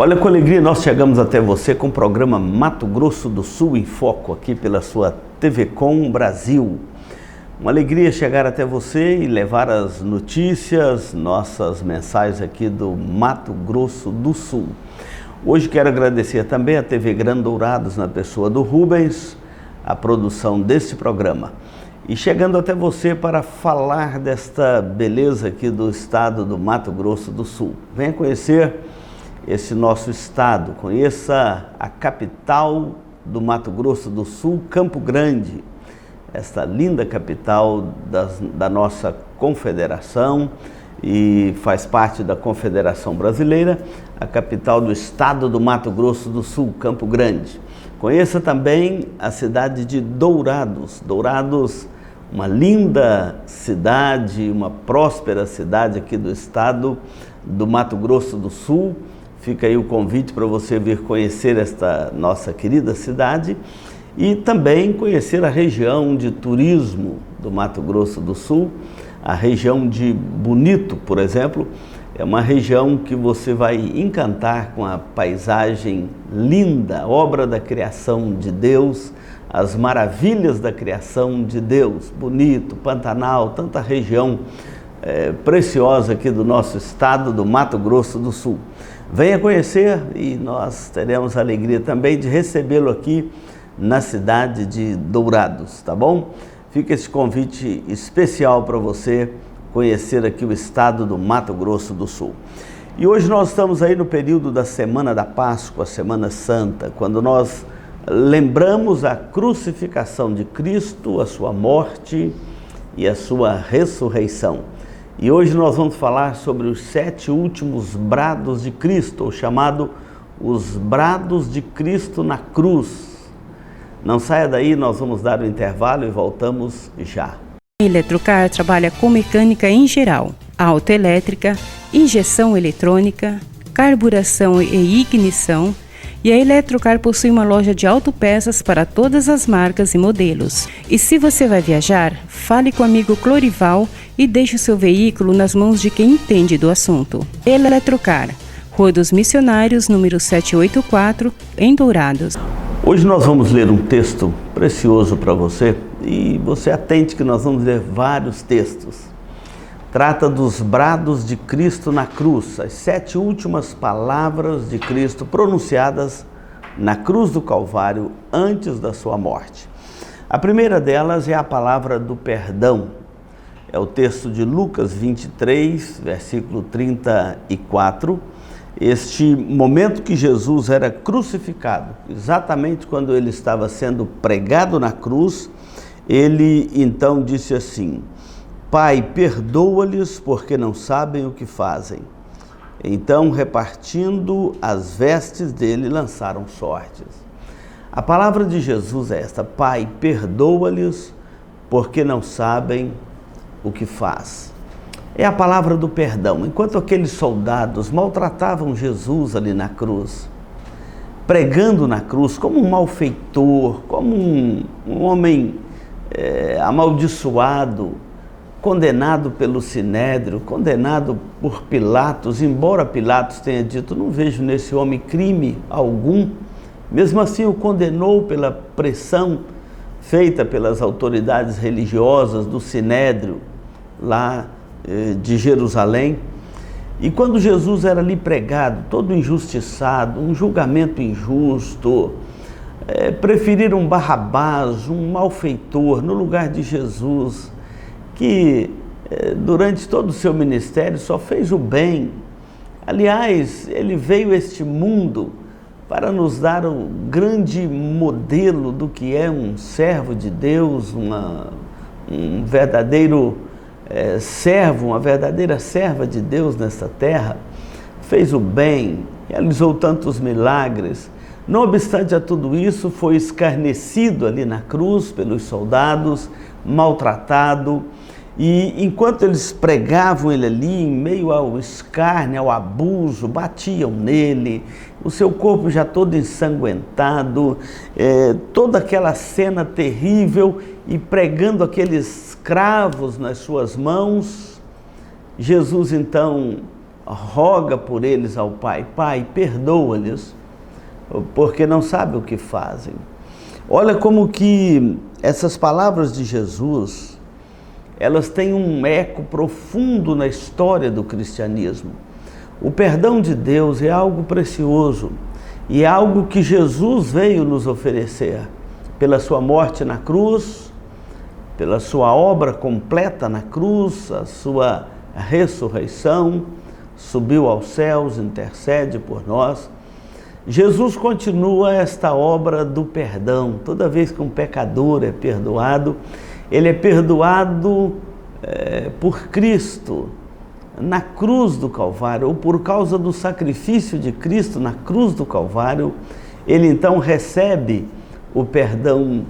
Olha, com alegria nós chegamos até você com o programa Mato Grosso do Sul em Foco, aqui pela sua TV Com Brasil. Uma alegria chegar até você e levar as notícias, nossas mensagens aqui do Mato Grosso do Sul. Hoje quero agradecer também a TV Grande Dourados, na pessoa do Rubens, a produção deste programa. E chegando até você para falar desta beleza aqui do estado do Mato Grosso do Sul. Venha conhecer esse nosso estado, conheça a capital do Mato Grosso do Sul, Campo Grande, esta linda capital da nossa confederação e faz parte da Confederação Brasileira, a capital do estado do Mato Grosso do Sul, Campo Grande. Conheça também a cidade de Dourados. Dourados, uma linda cidade, uma próspera cidade aqui do estado do Mato Grosso do Sul. Fica aí o convite para você vir conhecer esta nossa querida cidade e também conhecer a região de turismo do Mato Grosso do Sul, a região de Bonito, por exemplo. É uma região que você vai encantar com a paisagem linda, obra da criação de Deus, as maravilhas da criação de Deus. Bonito, Pantanal, tanta região preciosa aqui do nosso estado do Mato Grosso do Sul. Venha conhecer e nós teremos a alegria também de recebê-lo aqui na cidade de Dourados, tá bom? Fica esse convite especial para você conhecer aqui o estado do Mato Grosso do Sul. E hoje nós estamos aí no período da Semana da Páscoa, Semana Santa, quando nós lembramos a crucificação de Cristo, a sua morte e a sua ressurreição. E hoje nós vamos falar sobre os 7 últimos brados de Cristo, ou chamado os brados de Cristo na cruz. Não saia daí, nós vamos dar o intervalo e voltamos já. A Eletrocar trabalha com mecânica em geral, autoelétrica, injeção eletrônica, carburação e ignição, e a Eletrocar possui uma loja de autopeças para todas as marcas e modelos. E se você vai viajar, fale com o amigo Clorival e deixe o seu veículo nas mãos de quem entende do assunto. Eletrocar, Rua dos Missionários, número 784, em Dourados. Hoje nós vamos ler um texto precioso para você e você atente que nós vamos ler vários textos. Trata dos brados de Cristo na cruz, as 7 últimas palavras de Cristo pronunciadas na cruz do Calvário antes da sua morte. A primeira delas é a palavra do perdão. É o texto de Lucas 23, versículo 34. Este momento que Jesus era crucificado, exatamente quando ele estava sendo pregado na cruz, ele então disse assim: Pai, perdoa-lhes porque não sabem o que fazem. Então, repartindo as vestes dele, lançaram sortes. A palavra de Jesus é esta: Pai, perdoa-lhes porque não sabem o que faz. É a palavra do perdão. Enquanto aqueles soldados maltratavam Jesus ali na cruz, pregando na cruz como um malfeitor, como um homem amaldiçoado, condenado pelo Sinédrio, condenado por Pilatos, embora Pilatos tenha dito: não vejo nesse homem crime algum, mesmo assim o condenou pela pressão feita pelas autoridades religiosas do Sinédrio, lá de Jerusalém. E quando Jesus era ali pregado, todo injustiçado, um julgamento injusto, preferiram Barrabás, um malfeitor, no lugar de Jesus, que durante todo o seu ministério só fez o bem. Aliás, ele veio a este mundo para nos dar o grande modelo do que é um servo de Deus, um verdadeiro servo, uma verdadeira serva de Deus nesta terra. Fez o bem, realizou tantos milagres. Não obstante a tudo isso, foi escarnecido ali na cruz pelos soldados, maltratado. E enquanto eles pregavam ele ali, em meio ao escárnio, ao abuso, batiam nele, o seu corpo já todo ensanguentado, toda aquela cena terrível, e pregando aqueles cravos nas suas mãos, Jesus então, roga por eles ao Pai: Pai, perdoa-lhes, porque não sabem o que fazem. Olha como que essas palavras de Jesus, elas têm um eco profundo na história do cristianismo. O perdão de Deus é algo precioso e é algo que Jesus veio nos oferecer pela sua morte na cruz, pela sua obra completa na cruz, a sua ressurreição, subiu aos céus, intercede por nós. Jesus continua esta obra do perdão. Toda vez que um pecador é perdoado, ele é perdoado por Cristo na cruz do Calvário, ou por causa do sacrifício de Cristo na cruz do Calvário. Ele então recebe o perdão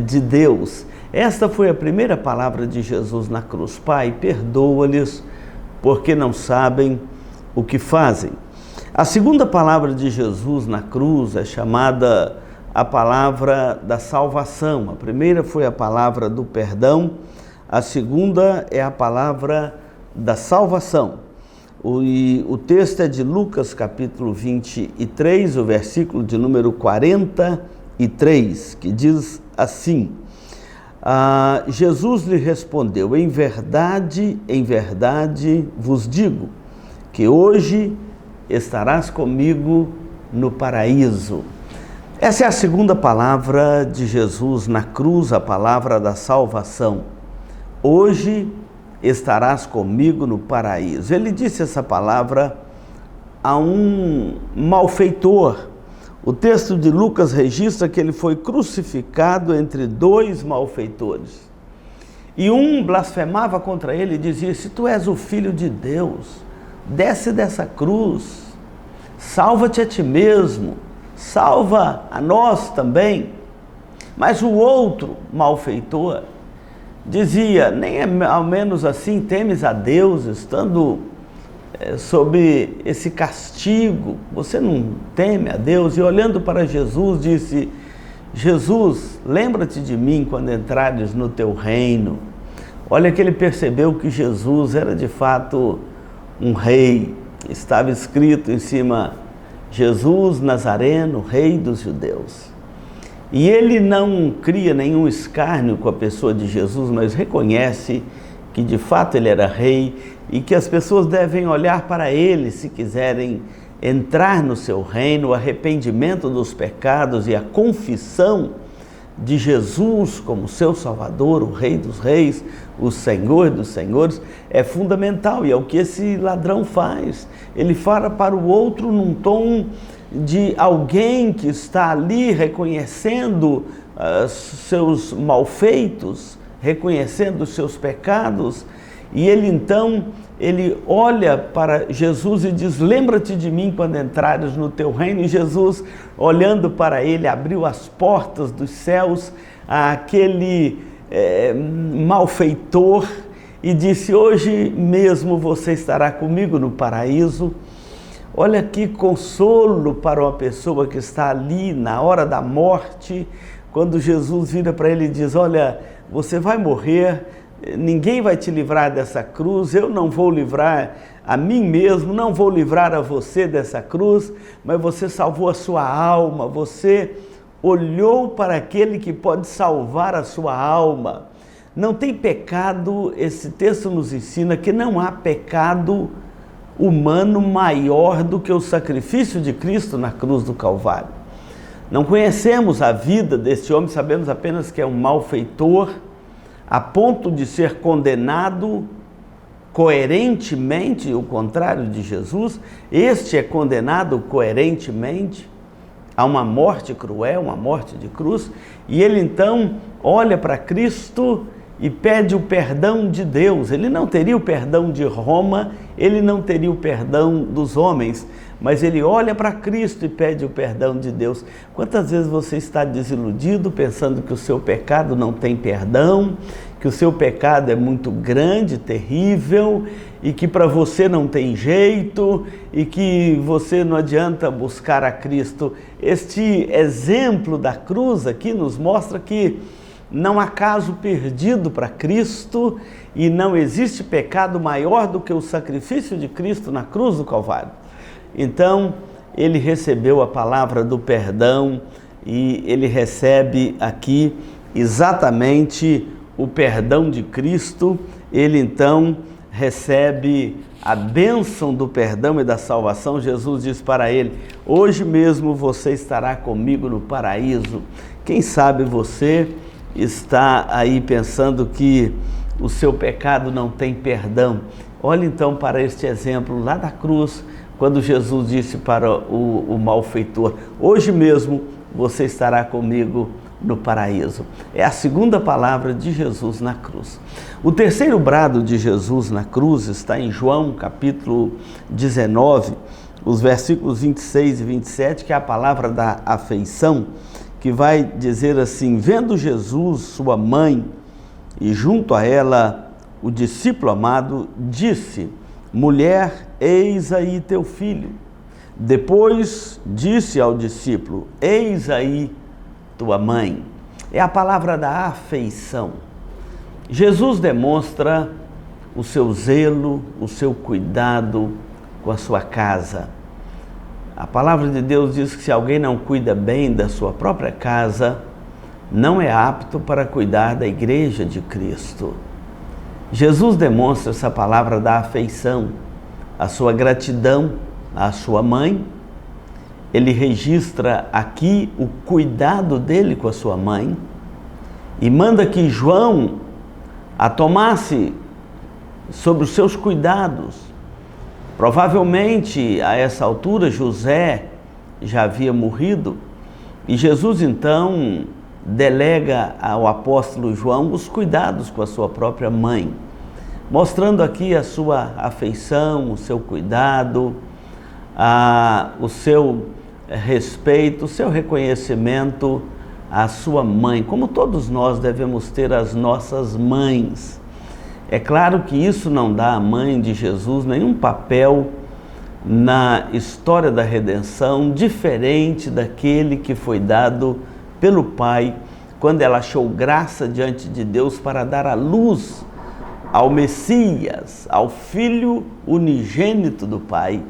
de Deus. Esta foi a primeira palavra de Jesus na cruz: Pai, perdoa-lhes, porque não sabem o que fazem. A segunda palavra de Jesus na cruz é chamada a palavra da salvação. A primeira foi a palavra do perdão, a segunda é a palavra da salvação. O texto é de Lucas capítulo 23, o versículo de número 43, que diz assim: Jesus lhe respondeu: em verdade vos digo, que hoje estarás comigo no paraíso. Essa é a segunda palavra de Jesus na cruz, a palavra da salvação. Hoje estarás comigo no paraíso. Ele disse essa palavra a um malfeitor. O texto de Lucas registra que ele foi crucificado entre dois malfeitores. E um blasfemava contra ele e dizia: se tu és o Filho de Deus, desce dessa cruz, salva-te a ti mesmo, salva a nós também. Mas o outro malfeitor dizia: nem ao menos assim temes a Deus, estando sob esse castigo, você não teme a Deus? E olhando para Jesus, disse: Jesus, lembra-te de mim quando entrares no teu reino. Olha que ele percebeu que Jesus era de fato um rei. Estava escrito em cima: Jesus Nazareno, rei dos judeus. E ele não cria nenhum escárnio com a pessoa de Jesus, mas reconhece que de fato ele era rei e que as pessoas devem olhar para ele se quiserem entrar no seu reino. O arrependimento dos pecados e a confissão de Jesus como seu Salvador, o Rei dos Reis, o Senhor dos Senhores, é fundamental, e é o que esse ladrão faz. Ele fala para o outro num tom de alguém que está ali reconhecendo seus malfeitos, reconhecendo os seus pecados, e ele então, ele olha para Jesus e diz: lembra-te de mim quando entrares no teu reino. E Jesus, olhando para ele, abriu as portas dos céus àquele malfeitor e disse: hoje mesmo você estará comigo no paraíso. Olha que consolo para uma pessoa que está ali na hora da morte, quando Jesus vira para ele e diz: olha, você vai morrer, ninguém vai te livrar dessa cruz, eu não vou livrar a mim mesmo, não vou livrar a você dessa cruz, mas você salvou a sua alma, você olhou para aquele que pode salvar a sua alma. Não tem pecado, esse texto nos ensina que não há pecado humano maior do que o sacrifício de Cristo na cruz do Calvário. Não conhecemos a vida deste homem, sabemos apenas que é um malfeitor, a ponto de ser condenado coerentemente, o contrário de Jesus. Este é condenado coerentemente a uma morte cruel, uma morte de cruz, e ele então olha para Cristo e pede o perdão de Deus. Ele não teria o perdão de Roma, ele não teria o perdão dos homens, mas ele olha para Cristo e pede o perdão de Deus. Quantas vezes você está desiludido, pensando que o seu pecado não tem perdão, que o seu pecado é muito grande, terrível, e que para você não tem jeito, e que você não adianta buscar a Cristo? Este exemplo da cruz aqui nos mostra que Não há caso perdido para Cristo e não existe pecado maior do que o sacrifício de Cristo na cruz do Calvário. Então, ele recebeu a palavra do perdão e ele recebe aqui exatamente o perdão de Cristo. Ele então recebe a bênção do perdão e da salvação. Jesus diz para ele: hoje mesmo você estará comigo no paraíso. Quem sabe você está aí pensando que o seu pecado não tem perdão. Olhe então para este exemplo lá da cruz, quando Jesus disse para o malfeitor: hoje mesmo você estará comigo no paraíso. É a segunda palavra de Jesus na cruz. O terceiro brado de Jesus na cruz está em João capítulo 19, os versículos 26 e 27, que é a palavra da afeição, que vai dizer assim: vendo Jesus sua mãe e junto a ela o discípulo amado, disse: mulher, eis aí teu filho. Depois disse ao discípulo: eis aí tua mãe. É a palavra da afeição. Jesus demonstra o seu zelo, o seu cuidado com a sua casa. A palavra de Deus diz que se alguém não cuida bem da sua própria casa, não é apto para cuidar da igreja de Cristo. Jesus demonstra essa palavra da afeição, a sua gratidão à sua mãe. Ele registra aqui o cuidado dele com a sua mãe e manda que João a tomasse sobre os seus cuidados. Provavelmente, a essa altura, José já havia morrido e Jesus então delega ao apóstolo João os cuidados com a sua própria mãe, mostrando aqui a sua afeição, o seu cuidado, o seu respeito, o seu reconhecimento à sua mãe, como todos nós devemos ter as nossas mães. É claro que isso não dá à mãe de Jesus nenhum papel na história da redenção diferente daquele que foi dado pelo Pai quando ela achou graça diante de Deus para dar à luz ao Messias, ao Filho unigênito do Pai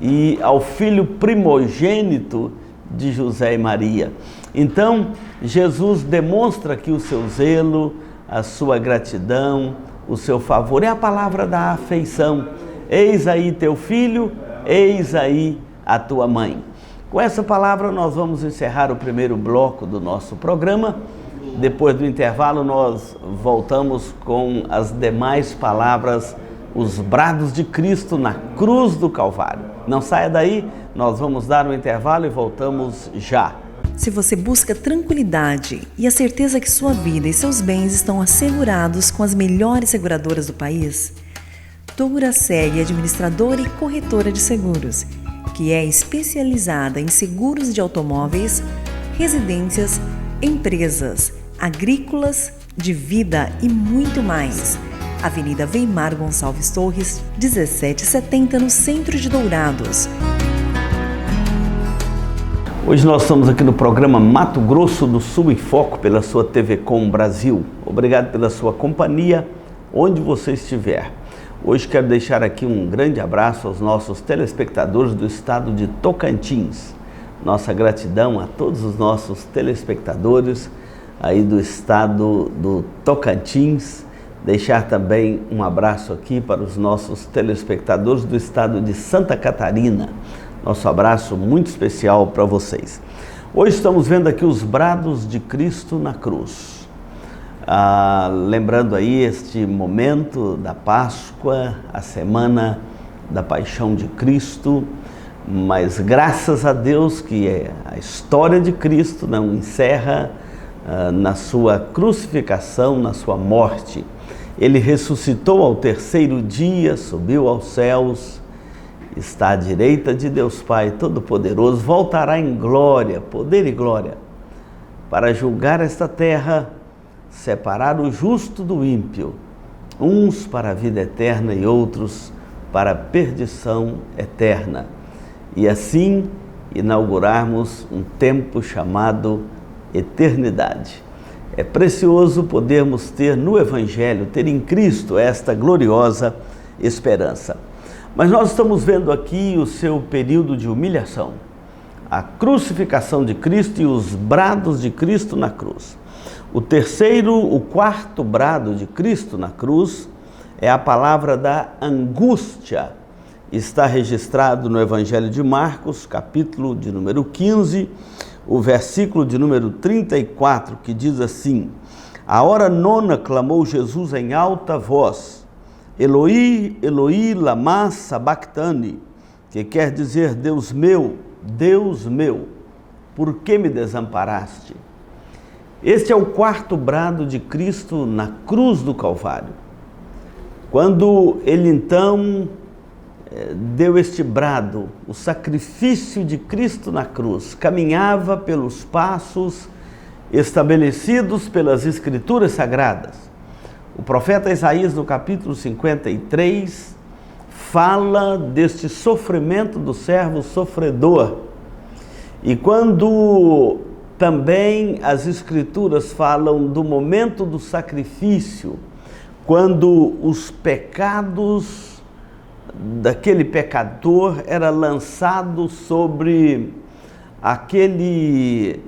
e ao filho primogênito de José e Maria. Então, Jesus demonstra aqui o seu zelo, a sua gratidão, o seu favor. É a palavra da afeição. Eis aí teu filho, eis aí a tua mãe. Com essa palavra nós vamos encerrar o primeiro bloco do nosso programa. Depois do intervalo nós voltamos com as demais palavras, os brados de Cristo na cruz do Calvário. Não saia daí, nós vamos dar um intervalo e voltamos já. Se você busca tranquilidade e a certeza que sua vida e seus bens estão assegurados com as melhores seguradoras do país, Duraceg, administradora e corretora de seguros, que é especializada em seguros de automóveis, residências, empresas, agrícolas, de vida e muito mais. Avenida Weimar Gonçalves Torres, 1770, no centro de Dourados. Hoje nós estamos aqui no programa Mato Grosso do Sul em Foco pela sua TV Com Brasil. Obrigado pela sua companhia, onde você estiver. Hoje quero deixar aqui um grande abraço aos nossos telespectadores do estado de Tocantins. Nossa gratidão a todos os nossos telespectadores aí do estado do Tocantins. Deixar também um abraço aqui para os nossos telespectadores do estado de Santa Catarina. Nosso abraço muito especial para vocês. Hoje estamos vendo aqui os brados de Cristo na cruz. Lembrando aí este momento da Páscoa, a semana da Paixão de Cristo, mas graças a Deus que a história de Cristo não encerra na sua crucificação, na sua morte. Ele ressuscitou ao terceiro dia, subiu aos céus, está à direita de Deus Pai Todo-Poderoso, voltará em glória, poder e glória, para julgar esta terra, separar o justo do ímpio, uns para a vida eterna e outros para a perdição eterna. E assim inaugurarmos um tempo chamado eternidade. É precioso podermos ter no Evangelho, ter em Cristo esta gloriosa esperança. Mas nós estamos vendo aqui o seu período de humilhação, a crucificação de Cristo e os brados de Cristo na cruz. O quarto brado de Cristo na cruz é a palavra da angústia. Está registrado no Evangelho de Marcos, capítulo de número 15, o versículo de número 34, que diz assim: à hora nona clamou Jesus em alta voz, Eloi, Eloi, lama sabachthani, que quer dizer, Deus meu, por que me desamparaste? Este é o quarto brado de Cristo na cruz do Calvário. Quando ele então deu este brado, o sacrifício de Cristo na cruz, caminhava pelos passos estabelecidos pelas Escrituras Sagradas. O profeta Isaías, no capítulo 53, fala deste sofrimento do servo sofredor. E quando também as Escrituras falam do momento do sacrifício, quando os pecados daquele pecador era lançado sobre aquele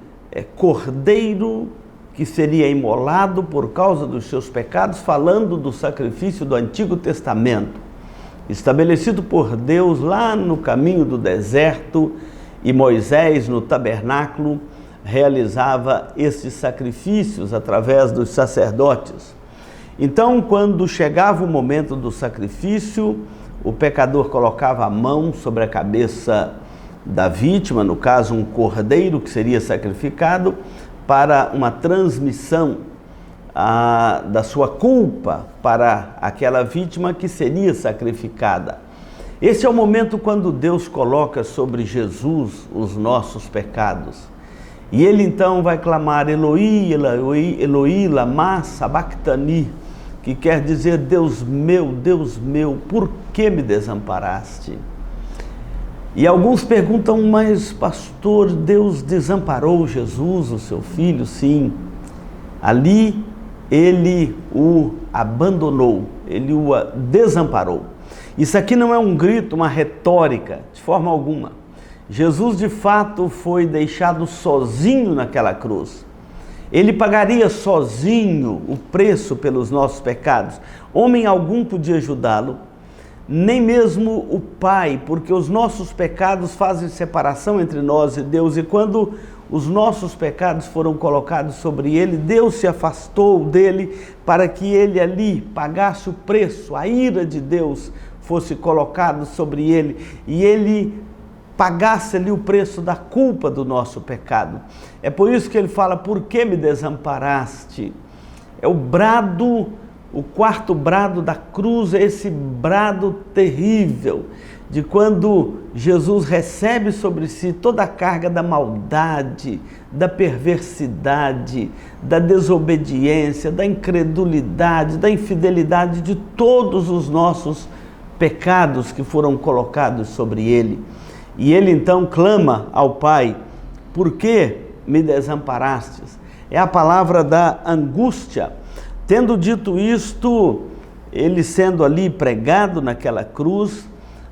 cordeiro que seria imolado por causa dos seus pecados, falando do sacrifício do Antigo Testamento, estabelecido por Deus lá no caminho do deserto, e Moisés no tabernáculo realizava esses sacrifícios através dos sacerdotes. Então, quando chegava o momento do sacrifício, o pecador colocava a mão sobre a cabeça da vítima, no caso um cordeiro que seria sacrificado, para uma transmissão da sua culpa para aquela vítima que seria sacrificada. Esse é o momento quando Deus coloca sobre Jesus os nossos pecados. E ele então vai clamar, Eloi, Eloi, Eloi, lama sabachthani, que quer dizer, Deus meu, por que me desamparaste? E alguns perguntam, mas pastor, Deus desamparou Jesus, o seu filho? Sim, ali ele o abandonou, ele o desamparou. Isso aqui não é um grito, uma retórica, de forma alguma. Jesus de fato foi deixado sozinho naquela cruz. Ele pagaria sozinho o preço pelos nossos pecados. Homem algum podia ajudá-lo, nem mesmo o Pai, porque os nossos pecados fazem separação entre nós e Deus, e quando os nossos pecados foram colocados sobre ele, Deus se afastou dele para que ele ali pagasse o preço, a ira de Deus fosse colocado sobre ele, e ele pagasse ali o preço da culpa do nosso pecado. É por isso que ele fala, por que me desamparaste? É o brado, o quarto brado da cruz, é esse brado terrível, de quando Jesus recebe sobre si toda a carga da maldade, da perversidade, da desobediência, da incredulidade, da infidelidade, de todos os nossos pecados que foram colocados sobre ele. E ele então clama ao Pai, por que me desamparastes? É a palavra da angústia. Tendo dito isto, ele sendo ali pregado naquela cruz,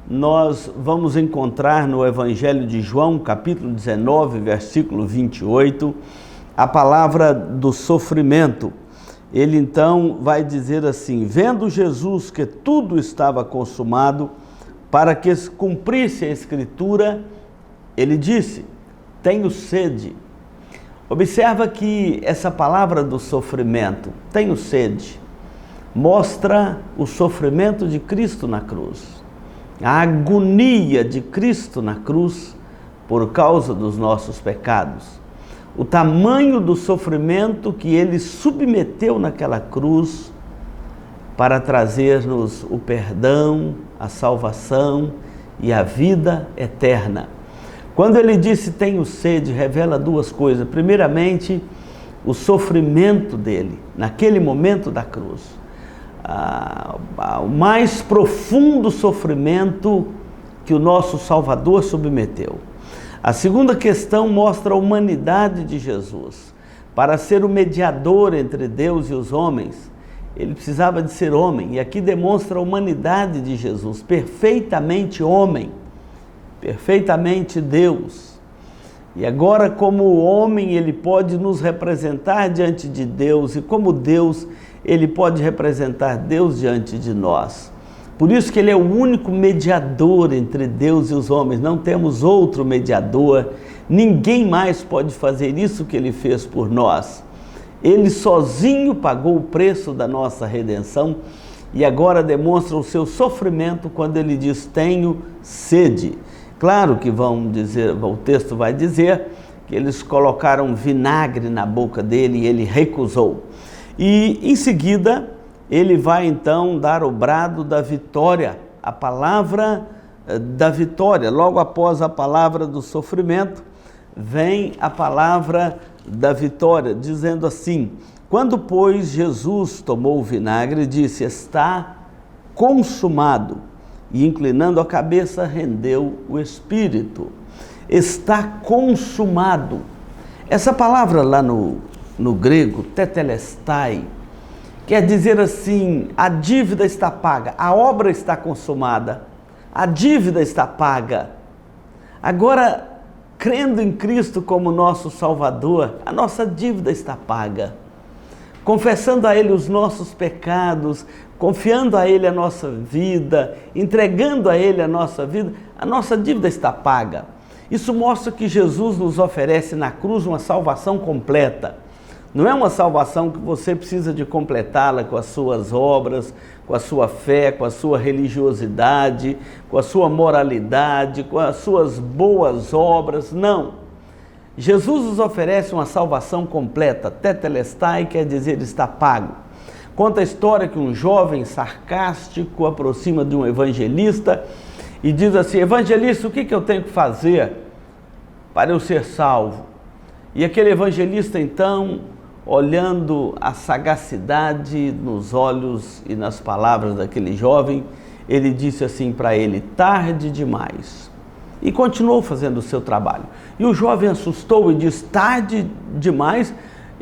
nós vamos encontrar no Evangelho de João, capítulo 19, versículo 28, a palavra do sofrimento. Ele então vai dizer assim, vendo Jesus que tudo estava consumado, para que se cumprisse a Escritura, ele disse, tenho sede. Observa que essa palavra do sofrimento, tenho sede, mostra o sofrimento de Cristo na cruz, a agonia de Cristo na cruz por causa dos nossos pecados, o tamanho do sofrimento que ele submeteu naquela cruz para trazer-nos o perdão, a salvação e a vida eterna. Quando ele disse tenho sede, revela duas coisas. Primeiramente, o sofrimento dele, naquele momento da cruz. O mais profundo sofrimento que o nosso Salvador submeteu. A segunda questão mostra a humanidade de Jesus, Para ser o mediador entre Deus e os homens, ele precisava de ser homem. E aqui demonstra a humanidade de Jesus, perfeitamente homem, perfeitamente Deus. E agora, como homem, ele pode nos representar diante de Deus, e como Deus, ele pode representar Deus diante de nós. Por isso que ele é o único mediador entre Deus e os homens. Não temos outro mediador. Ninguém mais pode fazer isso que ele fez por nós. Ele sozinho pagou o preço da nossa redenção e agora demonstra o seu sofrimento quando ele diz: tenho sede. Claro que o texto vai dizer que eles colocaram vinagre na boca dele e ele recusou. E em seguida ele vai então dar o brado da vitória, a palavra da vitória. Logo após a palavra do sofrimento, vem a palavra da vitória, dizendo assim: quando, pois, Jesus tomou o vinagre, disse: está consumado. E inclinando a cabeça, rendeu o espírito. Está consumado. Essa palavra lá no grego, tetelestai, quer dizer assim: a dívida está paga, a obra está consumada, a dívida está paga. Agora, crendo em Cristo como nosso Salvador, a nossa dívida está paga. Confessando a Ele os nossos pecados, confiando a Ele a nossa vida, entregando a Ele a nossa vida, a nossa dívida está paga. Isso mostra que Jesus nos oferece na cruz uma salvação completa. Não é uma salvação que você precisa de completá-la com as suas obras, com a sua fé, com a sua religiosidade, com a sua moralidade, com as suas boas obras. Não. Jesus nos oferece uma salvação completa. Tetelestai quer dizer está pago. Conta a história que um jovem sarcástico aproxima de um evangelista e diz assim: evangelista, o que eu tenho que fazer para eu ser salvo? E aquele evangelista então, olhando a sagacidade nos olhos e nas palavras daquele jovem, ele disse assim para ele: tarde demais. E continuou fazendo o seu trabalho. E o jovem assustou e disse: tarde demais,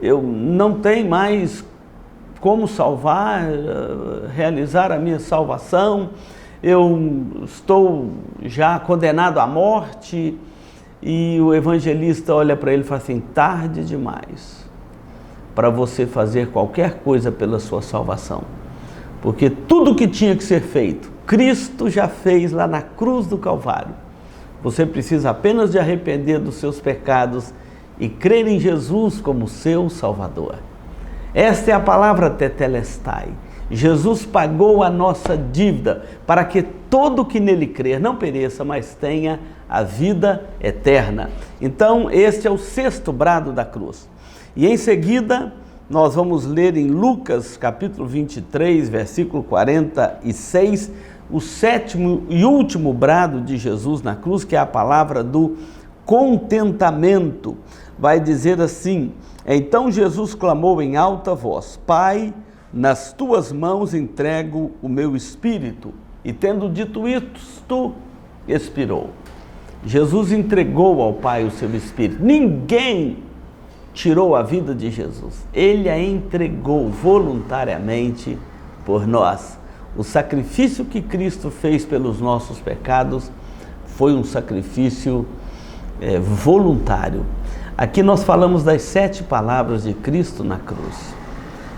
eu não tenho mais como salvar, realizar a minha salvação, eu estou já condenado à morte. E o evangelista olha para ele e fala assim: tarde demais para você fazer qualquer coisa pela sua salvação, porque tudo que tinha que ser feito, Cristo já fez lá na cruz do Calvário. Você precisa apenas de arrepender dos seus pecados e crer em Jesus como seu Salvador. Esta é a palavra tetelestai. Jesus pagou a nossa dívida para que todo que nele crer não pereça, mas tenha a vida eterna. Então, este é o sexto brado da cruz. E em seguida, nós vamos ler em Lucas, capítulo 23, versículo 46, o sétimo e último brado de Jesus na cruz, que é a palavra do contentamento. Vai dizer assim: então Jesus clamou em alta voz: Pai, nas tuas mãos entrego o meu espírito. E tendo dito isto, expirou. Jesus entregou ao Pai o seu espírito. Ninguém tirou a vida de Jesus. Ele a entregou voluntariamente por nós. O sacrifício que Cristo fez pelos nossos pecados foi um sacrifício voluntário. Aqui nós falamos das 7 palavras de Cristo na cruz.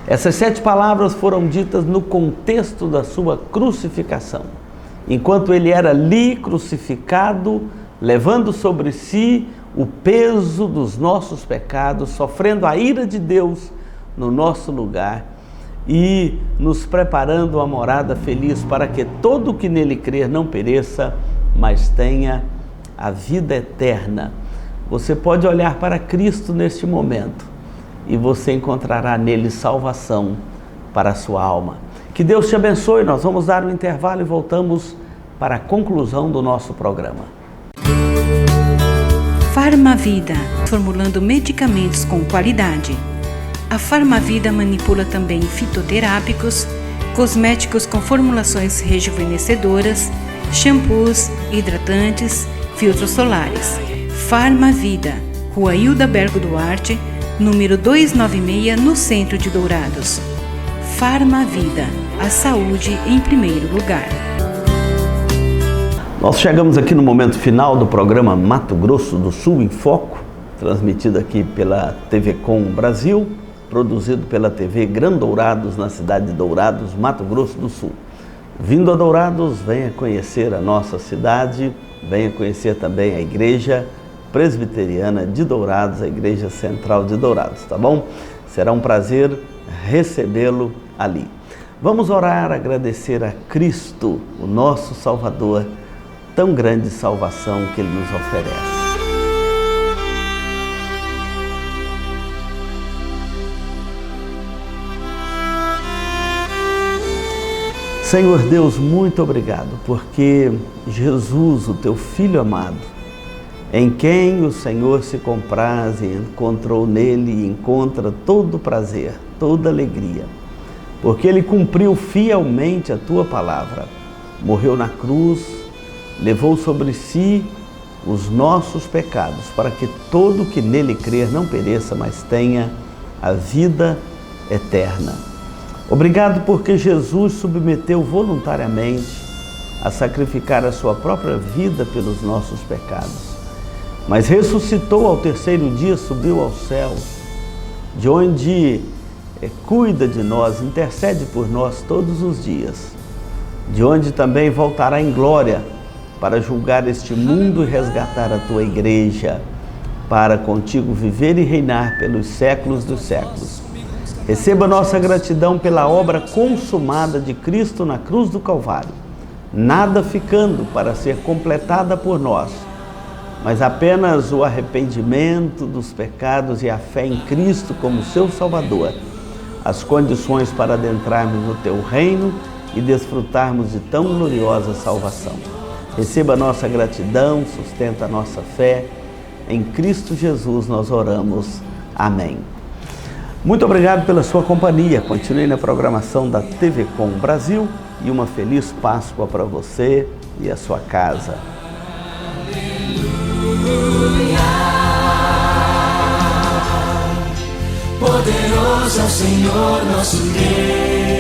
Essas 7 palavras foram ditas no contexto da sua crucificação. Enquanto ele era ali crucificado, levando sobre si o peso dos nossos pecados, sofrendo a ira de Deus no nosso lugar e nos preparando uma morada feliz para que todo o que nele crer não pereça, mas tenha a vida eterna. Você pode olhar para Cristo neste momento e você encontrará nele salvação para a sua alma. Que Deus te abençoe. Nós vamos dar um intervalo e voltamos para a conclusão do nosso programa. Farmavida, formulando medicamentos com qualidade. A Farmavida manipula também fitoterápicos, cosméticos com formulações rejuvenescedoras, shampoos, hidratantes, filtros solares. Farmavida, Rua Hilda Bergo Duarte, número 296, no centro de Dourados. Farmavida, a saúde em primeiro lugar. Nós chegamos aqui no momento final do programa Mato Grosso do Sul em Foco, transmitido aqui pela TV Com Brasil, produzido pela TV Gran Dourados, na cidade de Dourados, Mato Grosso do Sul. Vindo a Dourados, venha conhecer a nossa cidade, venha conhecer também a Igreja Presbiteriana de Dourados, a Igreja Central de Dourados, tá bom? Será um prazer recebê-lo ali. Vamos orar, agradecer a Cristo, o nosso Salvador, tão grande salvação que Ele nos oferece. Senhor Deus, muito obrigado, porque Jesus, o Teu Filho amado, em quem o Senhor se compraz e encontrou nele e encontra todo prazer, toda alegria, porque Ele cumpriu fielmente a Tua palavra, morreu na cruz, levou sobre si os nossos pecados, para que todo que nele crer não pereça, mas tenha a vida eterna. Obrigado porque Jesus submeteu voluntariamente a sacrificar a sua própria vida pelos nossos pecados, mas ressuscitou ao terceiro dia, subiu aos céus, de onde cuida de nós, intercede por nós todos os dias, de onde também voltará em glória para julgar este mundo e resgatar a Tua igreja, para contigo viver e reinar pelos séculos dos séculos. Receba nossa gratidão pela obra consumada de Cristo na cruz do Calvário, nada ficando para ser completada por nós, mas apenas o arrependimento dos pecados e a fé em Cristo como seu Salvador, as condições para adentrarmos no Teu reino e desfrutarmos de tão gloriosa salvação. Receba nossa gratidão, sustenta a nossa fé. Em Cristo Jesus nós oramos. Amém. Muito obrigado pela sua companhia. Continue na programação da TV Com Brasil e uma feliz Páscoa para você e a sua casa. Poderoso é o Senhor nosso Deus.